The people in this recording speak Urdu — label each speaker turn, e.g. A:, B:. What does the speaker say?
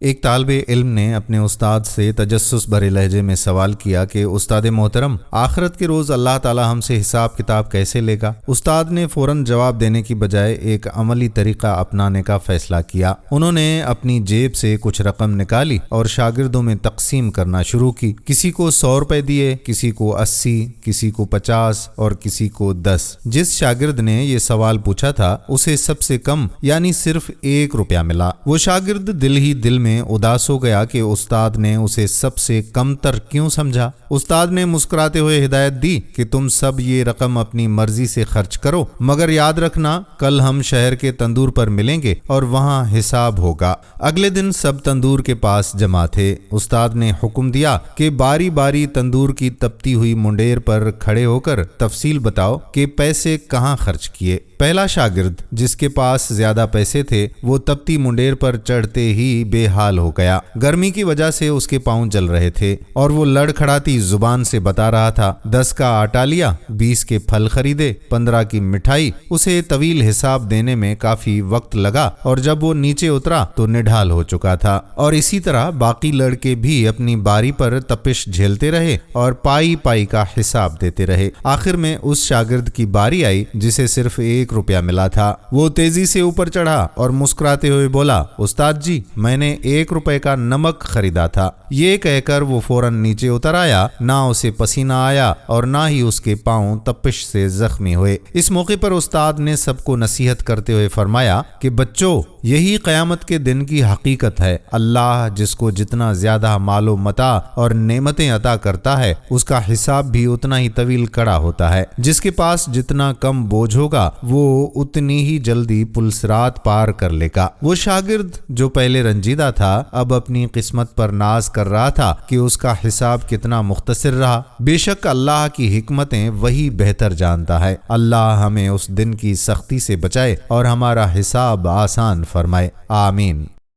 A: ایک طالب علم نے اپنے استاد سے تجسس بھرے لہجے میں سوال کیا کہ استاد محترم، آخرت کے روز اللہ تعالی ہم سے حساب کتاب کیسے لے گا؟ استاد نے فوراً جواب دینے کی بجائے ایک عملی طریقہ اپنانے کا فیصلہ کیا۔ انہوں نے اپنی جیب سے کچھ رقم نکالی اور شاگردوں میں تقسیم کرنا شروع کی۔ کسی کو 100 روپے دیے، کسی کو 80، کسی کو 50 اور کسی کو 10۔ جس شاگرد نے یہ سوال پوچھا تھا اسے سب سے کم یعنی صرف 1 روپیہ ملا۔ وہ شاگرد دل ہی دل میں اداس ہو گیا کہ استاد نے اسے سب سے کم تر کیوں سمجھا۔ استاد نے مسکراتے ہوئے ہدایت دی کہ تم سب یہ رقم اپنی مرضی سے خرچ کرو، مگر یاد رکھنا کل ہم شہر کے تندور پر ملیں گے اور وہاں حساب ہوگا۔ اگلے دن سب تندور کے پاس جمع تھے۔ استاد نے حکم دیا کہ باری باری تندور کی تپتی ہوئی منڈیر پر کھڑے ہو کر تفصیل بتاؤ کہ پیسے کہاں خرچ کیے۔ پہلا شاگرد جس کے پاس زیادہ پیسے تھے وہ تپتی منڈیر پر چڑھتے ہی بے حال ہو گیا۔ گرمی کی وجہ سے اس کے پاؤں جل رہے تھے اور وہ لڑکھڑاتی زبان سے بتا رہا تھا، 10 کا آٹا لیا، 20 کے پھل خریدے، 15 کی مٹھائی۔ اسے طویل حساب دینے میں کافی وقت لگا اور جب وہ نیچے اترا تو نڈھال ہو چکا تھا، اور اسی طرح باقی لڑکے بھی اپنی باری پر تپش جھیلتے رہے اور پائی پائی کا حساب دیتے رہے۔ آخر میں اس شاگرد کی باری آئی جسے صرف 1 روپیہ ملا تھا۔ وہ تیزی سے اوپر چڑھا اور مسکراتے ہوئے بولا، استاد جی، میں نے 1 روپے کا نمک خریدا تھا۔ یہ کہہ کر وہ فوراً نیچے اتر آیا۔ نہ اسے پسینہ آیا اور نہ ہی اس کے پاؤں تپش سے زخمی ہوئے۔ اس موقع پر استاد نے سب کو نصیحت کرتے ہوئے فرمایا کہ بچوں، یہی قیامت کے دن کی حقیقت ہے۔ اللہ جس کو جتنا زیادہ مال و متاع اور نعمتیں عطا کرتا ہے اس کا حساب بھی اتنا ہی طویل کڑا ہوتا ہے۔ جس کے پاس جتنا کم بوجھ ہوگا وہ اتنی ہی جلدی پلسرات پار کر لے گا۔ وہ شاگرد جو پہلے رنجیدہ تھا اب اپنی قسمت پر ناز کر رہا تھا کہ اس کا حساب کتنا مختصر رہا۔ بے شک اللہ کی حکمتیں وہی بہتر جانتا ہے۔ اللہ ہمیں اس دن کی سختی سے بچائے اور ہمارا حساب آسان فرمائے، آمین۔